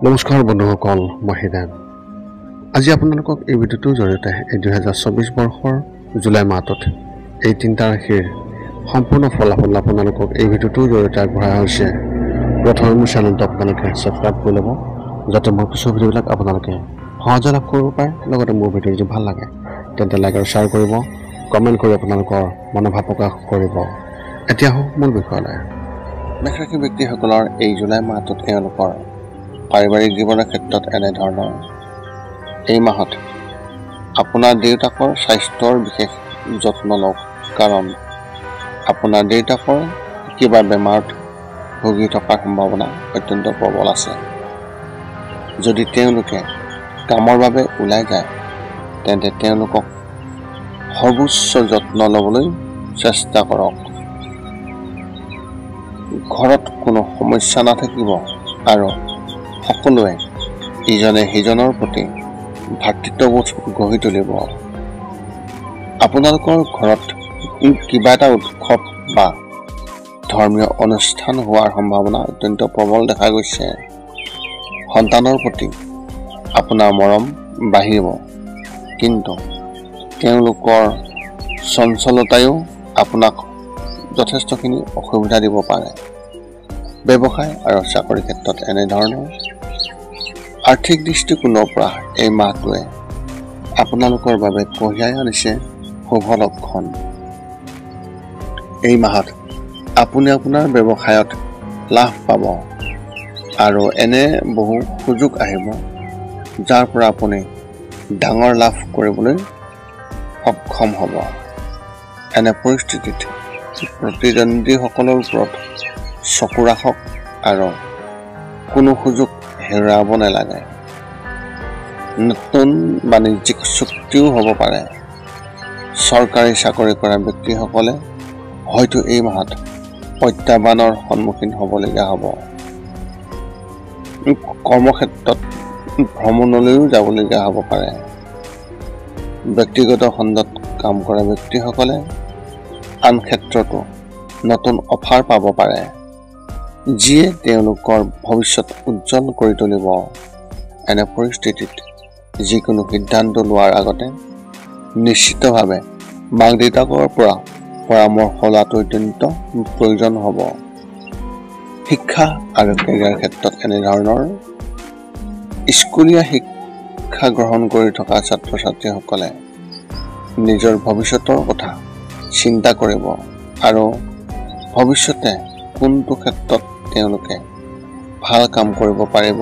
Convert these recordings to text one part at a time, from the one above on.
নমস্কাৰ বন্ধুসকল, মই হিৰেণ। আজি আপোনালোকক এই ভিডিঅ'টোৰ জৰিয়তে এই 2024 বৰ্ষৰ জুলাই মাহটোত এই 3টা ৰাশিৰ সম্পূৰ্ণ ফলাফল আপোনালোকক এই ভিডিঅ'টোৰ জৰিয়তে আগবঢ়াই হৈছে। প্ৰথমে মোৰ চেনেলটো আপোনালোকে ছাবস্ক্ৰাইব কৰি ল'ব, যাতে মোৰ কিছু ভিডিঅ'বিলাক আপোনালোকে সহজে লাভ কৰিব পাৰে। লগতে মোৰ ভিডিঅ' যদি ভাল লাগে তেন্তে লাইক আৰু শ্বেয়াৰ কৰিব, কমেণ্ট কৰি আপোনালোকৰ মনোভাৱ প্ৰকাশ কৰিব। এতিয়া হওক মূল বিষয়লৈ। মেষ ৰাশিৰ ব্যক্তিসকলৰ এই জুলাই মাহটোত তেওঁলোকৰ পাৰিবাৰিক জীৱনৰ ক্ষেত্ৰত এনেধৰণৰ। এই মাহত আপোনাৰ দেউতাকৰ স্বাস্থ্যৰ বিশেষ যত্ন লওক, কাৰণ আপোনাৰ দেউতাকৰ কিবা বেমাৰত ভুগি থকাৰ সম্ভাৱনা অত্যন্ত প্ৰবল আছে। যদি তেওঁলোকে কামৰ বাবে ওলাই যায় তেন্তে তেওঁলোকক সৰ্বোচ্চ যত্ন ল'বলৈ চেষ্টা কৰক। ঘৰত কোনো সমস্যা নাথাকিব আৰু সকলোৱে ইজনে সিজনৰ প্ৰতি ভাতৃত্ববোধ গঢ়ি তুলিব। আপোনালোকৰ ঘৰত কিবা এটা উৎসৱ বা ধৰ্মীয় অনুষ্ঠান হোৱাৰ সম্ভাৱনা অত্যন্ত প্ৰবল দেখা গৈছে। সন্তানৰ প্ৰতি আপোনাৰ মৰম বাঢ়িব, কিন্তু তেওঁলোকৰ চঞ্চলতায়ো আপোনাক যথেষ্টখিনি অসুবিধা দিব পাৰে। ব্যৱসায় আৰু চাকৰিৰ ক্ষেত্ৰত এনেধৰণৰ। আৰ্থিক দৃষ্টিকোণৰ পৰা এই মাহটোৱে আপোনালোকৰ বাবে কঢ়িয়াই আনিছে শুভ লক্ষণ। এই মাহত আপুনি আপোনাৰ ব্যৱসায়ত লাভ পাব আৰু এনে বহু সুযোগ আহিব যাৰ পৰা আপুনি ডাঙৰ লাভ কৰিবলৈ সক্ষম হ'ব। এনে পৰিস্থিতিত প্ৰতিদ্বন্দ্বীসকলৰ ওপৰত চকু ৰাখক আৰু কোনো সুযোগ হেৰুৱাব নালাগে। নতুন বাণিজ্যিক চুক্তিও হ'ব পাৰে। চৰকাৰী চাকৰি কৰা ব্যক্তিসকলে হয়তো এই মাহত প্ৰত্যাহ্বানৰ সন্মুখীন হ'বলগীয়া হ'ব। কৰ্মক্ষেত্ৰত ভ্ৰমণলৈও যাবলগীয়া হ'ব পাৰে। ব্যক্তিগত খণ্ডত কাম কৰা ব্যক্তিসকলে আন ক্ষেত্ৰতো নতুন অফাৰ পাব পাৰে, যিয়ে তেওঁলোকৰ ভৱিষ্যত উজ্জ্বল কৰি তুলিব। এনে পৰিস্থিতিত যিকোনো সিদ্ধান্ত লোৱাৰ আগতে নিশ্চিতভাৱে মাক দেউতাকৰ পৰা পৰামৰ্শ লোৱাটো অত্যন্ত প্ৰয়োজন হ'ব। শিক্ষা আৰু কেৰিয়াৰ ক্ষেত্ৰত এনেধৰণৰ। স্কুলীয়া শিক্ষা গ্ৰহণ কৰি থকা ছাত্ৰ ছাত্ৰীসকলে নিজৰ ভৱিষ্যতৰ কথা চিন্তা কৰিব আৰু ভৱিষ্যতে কোনটো ক্ষেত্ৰত তেওঁলোকে ভাল কাম কৰিব পাৰিব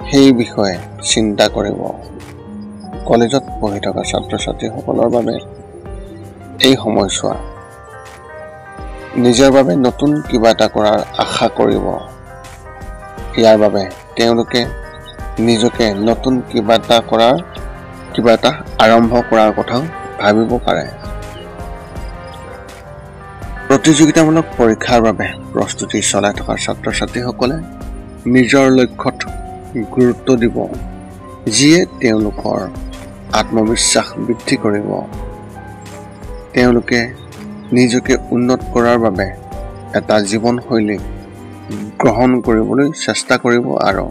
সেই বিষয়ে চিন্তা কৰিব। কলেজত পঢ়ি থকা ছাত্ৰ ছাত্ৰীসকলৰ বাবে এই সময়ছোৱা নিজৰ বাবে নতুন কিবা এটা কৰাৰ আশা কৰিব। ইয়াৰ বাবে তেওঁলোকে নিজকে নতুন কিবা এটা আৰম্ভ কৰাৰ কথাও ভাবিব পাৰে। প্ৰতিযোগিতামূলক পৰীক্ষাৰ বাবে প্ৰস্তুতি চলাই থকা ছাত্ৰ ছাত্ৰীসকলে নিজৰ লক্ষ্যত গুৰুত্ব দিব, যিয়ে তেওঁলোকৰ আত্মবিশ্বাস বৃদ্ধি কৰিব। তেওঁলোকে নিজকে উন্নত কৰাৰ বাবে এটা জীৱনশৈলী গ্ৰহণ কৰিবলৈ চেষ্টা কৰিব আৰু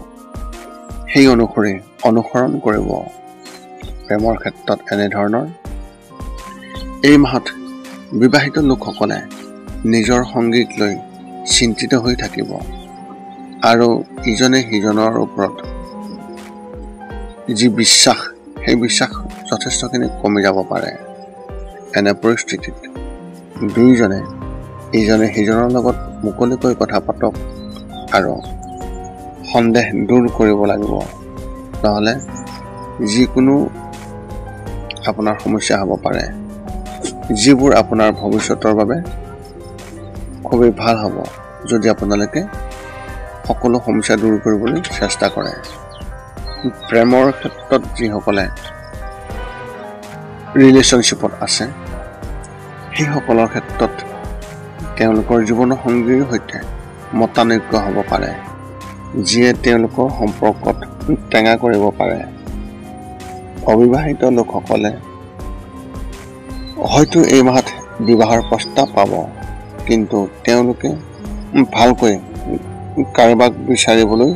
সেই অনুসৰি অনুসৰণ কৰিব। প্ৰেমৰ ক্ষেত্ৰত এনেধৰণৰ। এই মাহত বিবাহিত লোকসকলে নিজৰ সংগীক লৈ চিন্তিত হৈ থাকিব আৰু ইজনে সিজনৰ ওপৰত যি বিশ্বাস, সেই বিশ্বাস যথেষ্টখিনি কমি যাব পাৰে। এনে পৰিস্থিতিত দুয়োজনে ইজনে সিজনৰ লগত মুকলিকৈ কথা পাতক আৰু সন্দেহ দূৰ কৰিব লাগিব, নহ'লে যিকোনো আপোনাৰ সমস্যা হ'ব পাৰে, যিবোৰ আপোনাৰ ভৱিষ্যতৰ বাবে খুবেই ভাল হ'ব যদি আপোনালোকে সকলো সমস্যা দূৰ কৰিবলৈ চেষ্টা কৰে। প্ৰেমৰ ক্ষেত্ৰত যিসকলে ৰিলেশ্যনশ্বিপত আছে সেইসকলৰ ক্ষেত্ৰত তেওঁলোকৰ জীৱনৰ সংগীৰ সৈতে মতানৈক্য হ'ব পাৰে, যিয়ে তেওঁলোকৰ সম্পৰ্কত টেঙা কৰিব পাৰে। অবিবাহিত লোকসকলে হয়তো এই মাহত বিবাহৰ প্ৰস্তাৱ পাব, কিন্তু তেওঁলোকে ভালকৈ কাৰোবাক বিচাৰিবলৈ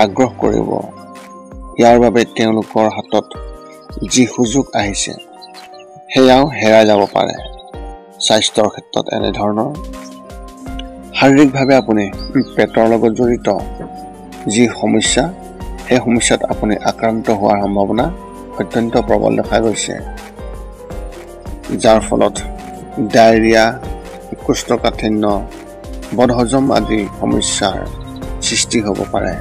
আগ্ৰহ কৰিব। ইয়াৰ বাবে তেওঁলোকৰ হাতত যি সুযোগ আহিছে সেয়াও হেৰাই যাব পাৰে। স্বাস্থ্যৰ ক্ষেত্ৰত এনেধৰণৰ শাৰীৰিকভাৱে আপুনি পেটৰ লগত জড়িত যি সমস্যা, সেই সমস্যাত আপুনি আক্ৰান্ত হোৱাৰ সম্ভাৱনা অত্যন্ত প্ৰবল দেখা গৈছে, যাৰ ফলত ডায়েৰিয়া, কোষ্ঠকাঠিন্য, বদহজম আদি সমস্যাৰ সৃষ্টি হ'ব পাৰে।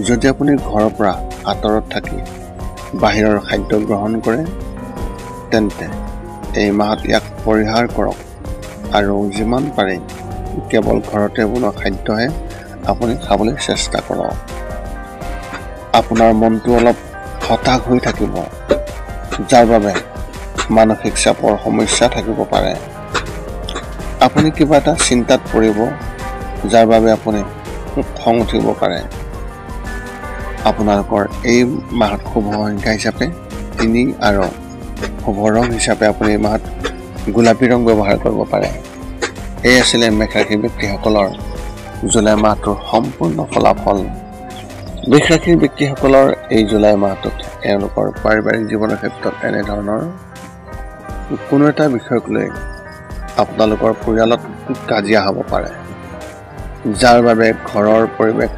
যদি আপুনি ঘৰৰ পৰা আঁতৰত থাকি বাহিৰৰ খাদ্য গ্ৰহণ কৰে, তেন্তে এই মাহত ইয়াক পৰিহাৰ কৰক আৰু যিমান পাৰে কেৱল ঘৰতে বনোৱা খাদ্যহে আপুনি খাবলৈ চেষ্টা কৰক। আপোনাৰ মনটো অলপ হতাশ হৈ থাকিব, যাৰ বাবে মানসিক চাপৰ সমস্যা থাকিব পাৰে। আপুনি কিবা এটা চিন্তাত পৰিব, যাৰ বাবে আপুনি খং উঠিব পাৰে। আপোনালোকৰ এই মাহত শুভ সংখ্যা হিচাপে 3 আৰু শুভ ৰং হিচাপে আপুনি এই মাহত গোলাপী ৰং ব্যৱহাৰ কৰিব পাৰে। এই আছিলে মেষ ৰাশিৰ ব্যক্তিসকলৰ জুলাই মাহটোৰ সম্পূৰ্ণ ফলাফল। বৃষ ৰাশিৰ ব্যক্তিসকলৰ এই জুলাই মাহটোত এওঁলোকৰ পাৰিবাৰিক জীৱনৰ ক্ষেত্ৰত এনেধৰণৰ কোনো এটা বিষয়ক লৈ আপোনালোকৰ পৰিয়ালত কাজিয়া হ'ব পাৰে, যাৰ বাবে ঘৰৰ পৰিৱেশ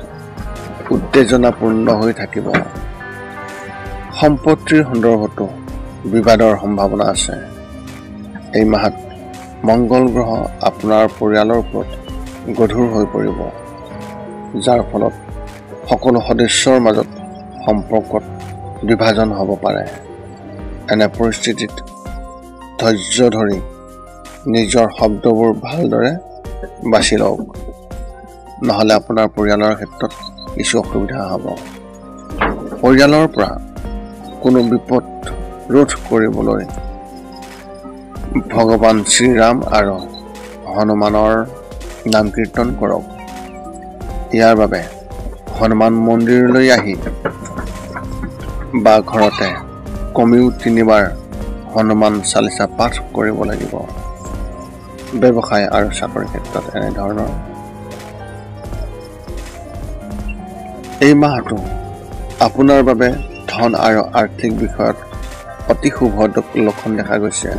উত্তেজনাপূৰ্ণ হৈ থাকিব। সম্পত্তিৰ সন্দৰ্ভতো বিবাদৰ সম্ভাৱনা আছে। এই মাহত মংগল গ্ৰহ আপোনাৰ পৰিয়ালৰ ওপৰত গধুৰ হৈ পৰিব, যাৰ ফলত সকলো সদস্যৰ মাজত সম্পৰ্কত বিভাজন হ'ব পাৰে। এনে পৰিস্থিতিত ধৈৰ্য ধৰি নিজৰ শব্দবোৰ ভালদৰে বাছি লওক, নহ'লে আপোনাৰ পৰিয়ালৰ ক্ষেত্ৰত কিছু অসুবিধা হ'ব। পৰিয়ালৰ পৰা কোনো বিপদ ৰোধ কৰিবলৈ ভগৱান শ্ৰীৰাম আৰু হনুমানৰ নাম কীৰ্তন কৰক। ইয়াৰ বাবে হনুমান মন্দিৰলৈ আহি বা ঘৰতে কমেও 3 বাৰ হনুমান চালিচা পাঠ কৰিব লাগিব। ব্যৱসায় আৰু চাকৰিৰ ক্ষেত্ৰত এনেধৰণৰ এই মাহটো আপোনাৰ বাবে ধন আৰু আৰ্থিক বিষয়ত অতি শুভ লক্ষণ দেখা গৈছে।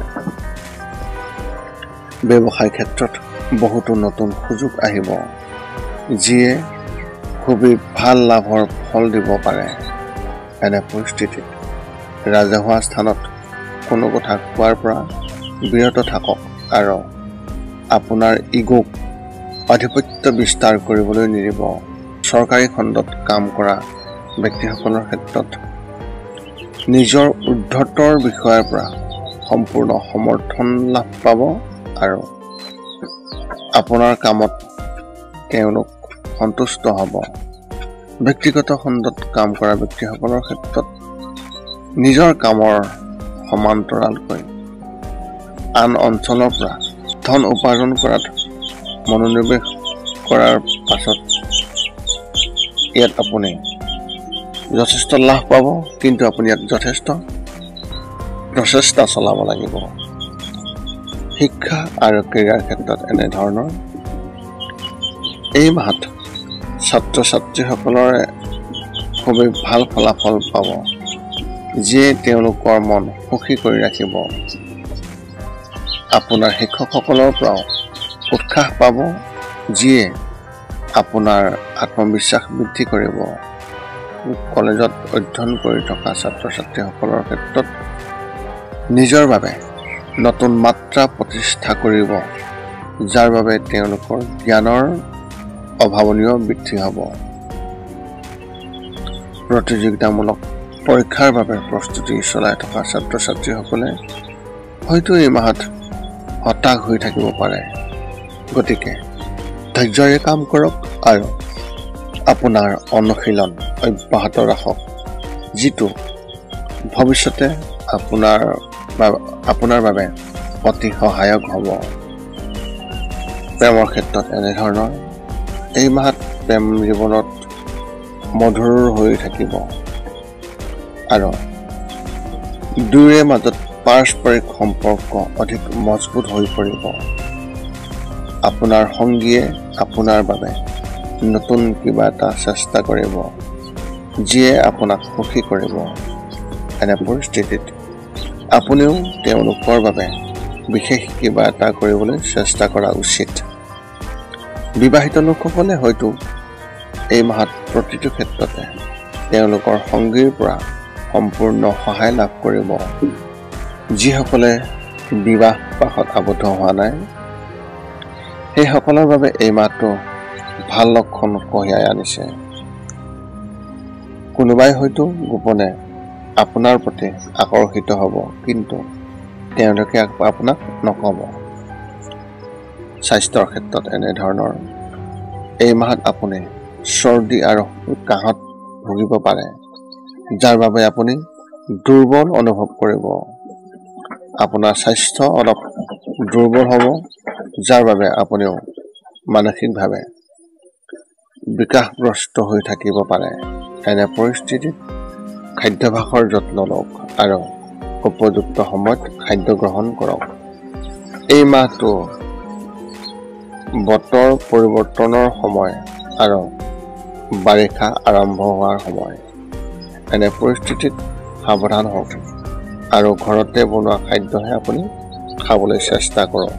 ব্যৱসায় ক্ষেত্ৰত বহুতো নতুন সুযোগ আহিব, যিয়ে খুবেই ভাল লাভৰ ফল দিব পাৰে। এনে পৰিস্থিতিত ৰাজহুৱা স্থানত কোনো কথা কোৱাৰ পৰা বিৰত থাকক আৰু আপোনাৰ ইগোক আধিপত্য বিস্তাৰ কৰিবলৈ নিদিব। চৰকাৰী খণ্ডত কাম কৰা ব্যক্তিসকলৰ ক্ষেত্ৰত নিজৰ ঊৰ্ধ্বতৰ বিষয়ৰ পৰা সম্পূৰ্ণ সমৰ্থন লাভ পাব আৰু আপোনাৰ কামত তেওঁলোক সন্তুষ্ট হ'ব। ব্যক্তিগত খণ্ডত কাম কৰা ব্যক্তিসকলৰ ক্ষেত্ৰত নিজৰ কামৰ সমান্তৰালকৈ আন অঞ্চলৰ পৰা ধন উপাৰ্জন কৰাত মনোনিৱেশ কৰাৰ পাছত ইয়াত আপুনি যথেষ্ট লাভ পাব, কিন্তু আপুনি ইয়াত যথেষ্ট প্ৰচেষ্টা চলাব লাগিব। শিক্ষা আৰু ক্ৰীড়াৰ ক্ষেত্ৰত এনেধৰণৰ এই মাহত ছাত্ৰ ছাত্ৰীসকলৰে খুবেই ভাল ফলাফল পাব, যিয়ে তেওঁলোকৰ মন সুখী কৰি ৰাখিব। আপোনাৰ শিক্ষকসকলৰ পৰাও উৎসাহ পাব, যিয়ে আপোনাৰ আত্মবিশ্বাস বৃদ্ধি কৰিব। কলেজত অধ্যয়ন কৰি থকা ছাত্ৰ ছাত্ৰীসকলৰ ক্ষেত্ৰত নিজৰ বাবে নতুন মাত্ৰা প্ৰতিষ্ঠা কৰিব, যাৰ বাবে তেওঁলোকৰ জ্ঞানৰ অভাৱনীয় বৃদ্ধি হ'ব। প্ৰতিযোগিতামূলক পৰীক্ষাৰ বাবে প্ৰস্তুতি চলাই থকা ছাত্ৰ ছাত্ৰীসকলে হয়তো এই মাহত হতাশ হৈ থাকিব পাৰে। গতিকে ধৈৰ্যৰে কাম কৰক আৰু আপোনাৰ অনুশীলন অব্যাহত ৰাখক, যিটো ভৱিষ্যতে আপোনাৰ বাবে অতি সহায়ক হ'ব। প্ৰেমৰ ক্ষেত্ৰত এনেধৰণৰ এই মাহত প্ৰেম জীৱনত মধুৰ হৈ থাকিব আৰু দুয়োৰে মাজত পাৰস্পৰিক সম্পৰ্ক অধিক মজবুত হৈ পৰিব। আপোনাৰ সংগীয়ে আপোনাৰ বাবে নতুন কিবা এটা চেষ্টা কৰিব যিয়ে আপোনাক সুখী কৰিব। এনে পৰিস্থিতিত আপুনিও তেওঁলোকৰ বাবে বিশেষ কিবা এটা কৰিবলৈ চেষ্টা কৰা উচিত। বিবাহিত লোকসকলে হয়তো এই মাহত প্ৰতিটো ক্ষেত্ৰতে তেওঁলোকৰ সংগীৰ পৰা সম্পূৰ্ণ সহায় লাভ কৰিব। যিসকলে বিবাহ পাশত আবদ্ধ হোৱা নাই সেইসকলৰ বাবে এই মাহটো ভাল লক্ষণ কঢ়িয়াই আনিছে। কোনোবাই হয়তো গোপনে আপোনাৰ প্ৰতি আকৰ্ষিত হ'ব, কিন্তু তেওঁলোকে আপোনাক নক'ব। স্বাস্থ্যৰ ক্ষেত্ৰত এনেধৰণৰ এই মাহত আপুনি চৰ্দি আৰু কাহত ভুগিব পাৰে, যাৰ বাবে আপুনি দুৰ্বল অনুভৱ কৰিব। আপোনাৰ স্বাস্থ্য অলপ দুৰ্বল হ'ব, যাৰ বাবে আপুনিও মানসিকভাৱে বিকাশগ্ৰস্ত হৈ থাকিব পাৰে। এনে পৰিস্থিতিত খাদ্যাভ্যাসৰ যত্ন লওক আৰু উপযুক্ত সময়ত খাদ্য গ্ৰহণ কৰক। এই মাহটো বতৰ পৰিৱৰ্তনৰ সময় আৰু বাৰিষা আৰম্ভ হোৱাৰ সময়। এনে পৰিস্থিতিত সাৱধান হওক আৰু ঘৰতে বনোৱা খাদ্যহে আপুনি খাবলৈ চেষ্টা কৰক।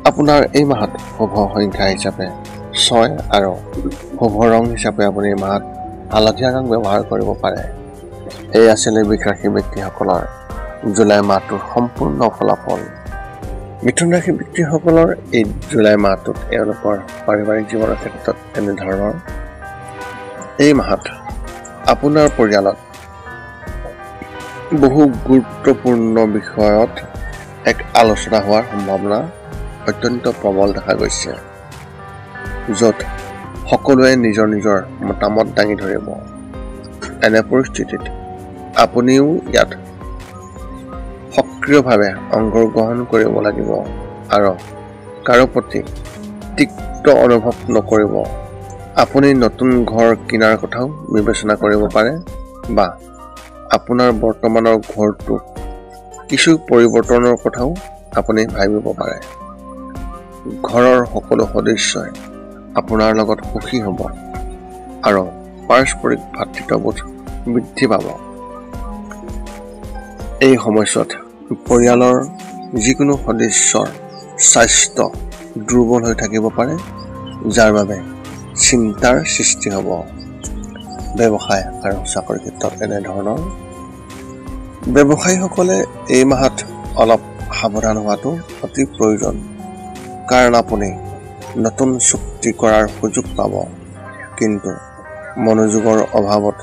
আপোনাৰ এই মাহত শুভ সংখ্যা হিচাপে 6 আৰু শুভ ৰং হিচাপে আপুনি এই মাহত হালধীয়া ৰং ব্যৱহাৰ কৰিব পাৰে। এই আছিলে বৃষ ৰাশি ব্যক্তিসকলৰ জুলাই মাহটোৰ সম্পূৰ্ণ ফলাফল। মিথুন ৰাশি ব্যক্তিসকলৰ এই জুলাই মাহটোত এওঁলোকৰ পাৰিবাৰিক জীৱনৰ ক্ষেত্ৰত এনেধৰণৰ এই মাহত আপোনাৰ পৰিয়ালত বহু গুৰুত্বপূৰ্ণ বিষয়ত এক আলোচনা হোৱাৰ সম্ভাৱনা অত্যন্ত প্ৰবল দেখা গৈছে, য'ত সকলোৱে নিজৰ নিজৰ মতামত দাঙি ধৰিব। এনে পৰিস্থিতিত আপুনিও ইয়াত সক্ৰিয়ভাৱে অংশগ্ৰহণ কৰিব লাগিব আৰু কাৰো প্ৰতি তিক্ত অনুভৱ নকৰিব। আপুনি নতুন ঘৰ কিনাৰ কথাও বিবেচনা কৰিব পাৰে বা আপোনাৰ বৰ্তমানৰ ঘৰটোত কিছু পৰিৱৰ্তনৰ কথাও আপুনি ভাবিব পাৰে। ঘৰৰ সকলো সদস্যই আপোনাৰ লগত সুখী হ'ব আৰু পাৰস্পৰিক ভাতৃত্ববোধ বৃদ্ধি পাব। এই সময়ছোৱাত পৰিয়ালৰ যিকোনো সদস্যৰ স্বাস্থ্য দুৰ্বল হৈ থাকিব পাৰে, যাৰ বাবে চিন্তাৰ সৃষ্টি হ'ব। ব্যৱসায় আৰু চাকৰিৰ ক্ষেত্ৰত এনেধৰণৰ ব্যৱসায়ীসকলে এই মাহত অলপ সাৱধান হোৱাটো অতি প্ৰয়োজন, কাৰণ আপুনি নতুন চুক্তি কৰাৰ সুযোগ পাব, কিন্তু মনোযোগৰ অভাৱত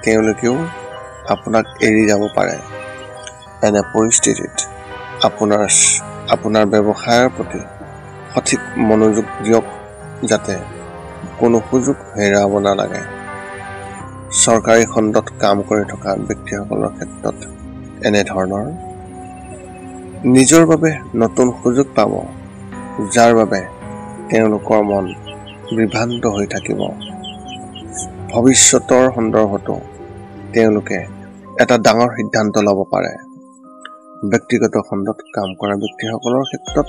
তেওঁলোকেও আপোনাক এৰি যাব পাৰে। এনে পৰিস্থিতিত আপোনাৰ ব্যৱসায়ৰ প্ৰতি সঠিক মনোযোগ দিয়ক, যাতে কোনো সুযোগ হেৰুৱাব নালাগে। চৰকাৰী খণ্ডত কাম কৰি থকা ব্যক্তিসকলৰ ক্ষেত্ৰত এনেধৰণৰ নিজৰ বাবে নতুন সুযোগ পাব, যাৰ বাবে তেওঁলোকৰ মন বিভ্ৰান্ত হৈ থাকিব। ভৱিষ্যতৰ সন্দৰ্ভতো তেওঁলোকে এটা ডাঙৰ সিদ্ধান্ত ল'ব পাৰে। ব্যক্তিগত খণ্ডত কাম কৰা ব্যক্তিসকলৰ ক্ষেত্ৰত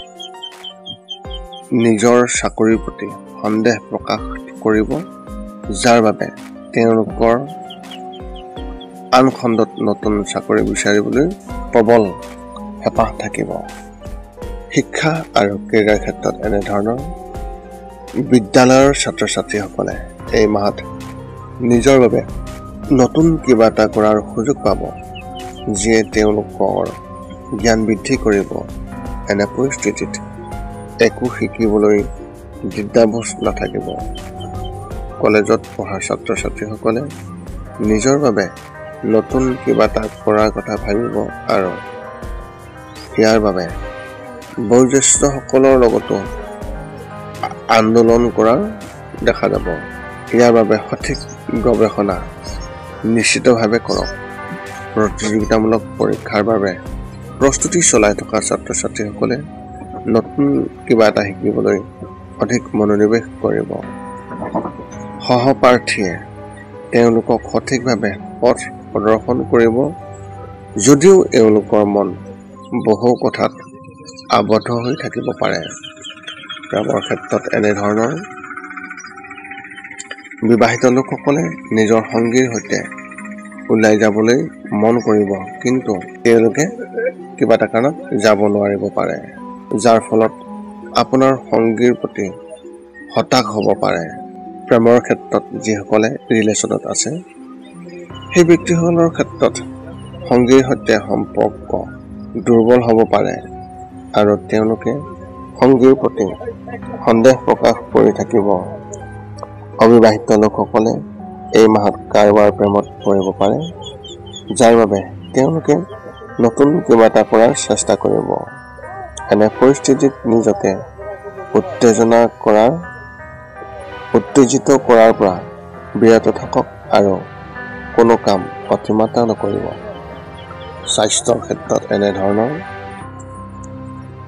নিজৰ চাকৰিৰ প্ৰতি সন্দেহ প্ৰকাশ কৰিব, যাৰ বাবে তেওঁলোকৰ আন খণ্ডত নতুন চাকৰি বিচাৰিবলৈ প্ৰবল হেঁপাহ থাকিব। শিক্ষা আৰু কেৰিয়াৰ ক্ষেত্ৰত এনেধৰণৰ বিদ্যালয়ৰ ছাত্ৰ ছাত্ৰীসকলে এই মাহত নিজৰ বাবে নতুন কিবা এটা কৰাৰ সুযোগ পাব, যিয়ে তেওঁলোকৰ জ্ঞান বৃদ্ধি কৰিব। এনে পৰিস্থিতিত একো শিকিবলৈ দ্বিধাবোধ নাথাকিব। কলেজত পঢ়া ছাত্ৰ ছাত্ৰীসকলে নিজৰ বাবে নতুন কিবা এটা কৰাৰ কথা ভাবিব আৰু ইয়াৰ বাবে বয়োজ্যেষ্ঠসকলৰ লগতো আন্দোলন কৰা দেখা যাব। ইয়াৰ বাবে সঠিক গৱেষণা নিশ্চিতভাৱে কৰক। প্ৰতিযোগিতামূলক পৰীক্ষাৰ বাবে প্ৰস্তুতি চলাই থকা ছাত্ৰ ছাত্ৰীসকলে নতুন কিবা এটা শিকিবলৈ অধিক মনোনিৱেশ কৰিব। সহপাঠীয়ে তেওঁলোকক সঠিকভাৱে পথ প্ৰদৰ্শন কৰিব, যদিও এওঁলোকৰ মন বহু কথাত আবদ্ধ হৈ থাকিব পাৰে। প্ৰেমৰ ক্ষেত্ৰত এনেধৰণৰ বিবাহিত লোকসকলে নিজৰ সংগীৰ সৈতে ওলাই যাবলৈ মন কৰিব, কিন্তু তেওঁলোকে কিবা এটা কাৰণত যাব নোৱাৰিব পাৰে, যাৰ ফলত আপোনাৰ সংগীৰ প্ৰতি হতাশ হ'ব পাৰে। প্ৰেমৰ ক্ষেত্ৰত যিসকলে ৰিলেশ্যনত আছে, সেই ব্যক্তিসকলৰ ক্ষেত্ৰত সংগীৰ সৈতে সম্পৰ্ক দুৰ্বল হ'ব পাৰে আৰু তেওঁলোকে সংগীৰ প্ৰতি সন্দেহ প্ৰকাশ কৰি থাকিব। অবিবাহিত লোকসকলে এই মাহত কাৰোবাৰ প্ৰেমত পৰিব পাৰে, যাৰ বাবে তেওঁলোকে নতুন কিবা এটা কৰাৰ চেষ্টা কৰিব। এনে পৰিস্থিতিত নিজকে উত্তেজিত কৰাৰ পৰা বিৰত থাকক আৰু কোনো কাম অতিমাত্ৰা নকৰিব। স্বাস্থ্যৰ ক্ষেত্ৰত এনেধৰণৰ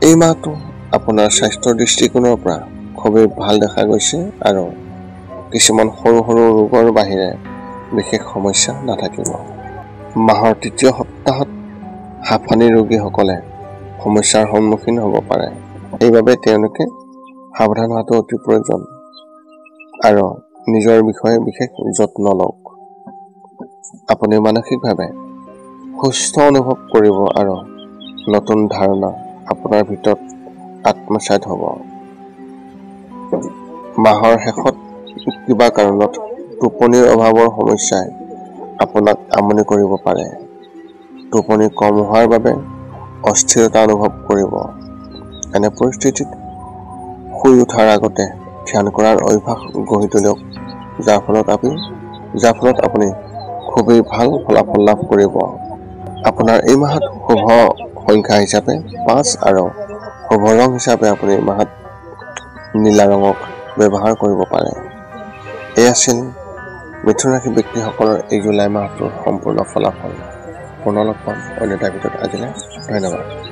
এই মাহটো আপোনাৰ স্বাস্থ্যৰ দৃষ্টিকোণৰ পৰা খুবেই ভাল দেখা গৈছে আৰু কিছুমান সৰু সৰু ৰোগৰ বাহিৰে বিশেষ সমস্যা নাথাকিব। মাহৰ তৃতীয় সপ্তাহত হাঁফানি ৰোগীসকলে সমস্যাৰ সন্মুখীন হ'ব পাৰে, সেইবাবে তেওঁলোকে সাৱধান হোৱাটো অতি প্ৰয়োজন আৰু নিজৰ বিষয়ে বিশেষ যত্ন লওক। আপুনি মানসিকভাৱে সুস্থ অনুভৱ কৰিব আৰু নতুন ধাৰণা আপোনাৰ ভিতৰত আত্মসাৎ হ'ব। মাহৰ শেষত কিবা কাৰণত টোপনিৰ অভাৱৰ সমস্যাই আপোনাক আমনি কৰিব পাৰে। টোপনি কম হোৱাৰ বাবে অস্থিৰতা অনুভৱ কৰিব। এনে পৰিস্থিতিত শুই উঠাৰ আগতে ধ্যান কৰাৰ অভ্যাস গঢ়ি তোলক, যাৰ ফলত আপুনি খুবেই ভাল ফলাফল লাভ কৰিব। আপোনাৰ এই মাহত শুভ সংখ্যা হিচাপে 5 আৰু শুভ ৰং হিচাপে আপুনি এই মাহত নীলা ৰঙক ব্যৱহাৰ কৰিব পাৰে। এই আছিল মিথুন ৰাশি ব্যক্তিসকলৰ এই জুলাই মাহটোৰ সম্পূৰ্ণ ফলাফল। পুনৰ লগ পাম অন্য এটা ভিডিঅ'ত। আজিলৈ ধন্যবাদ।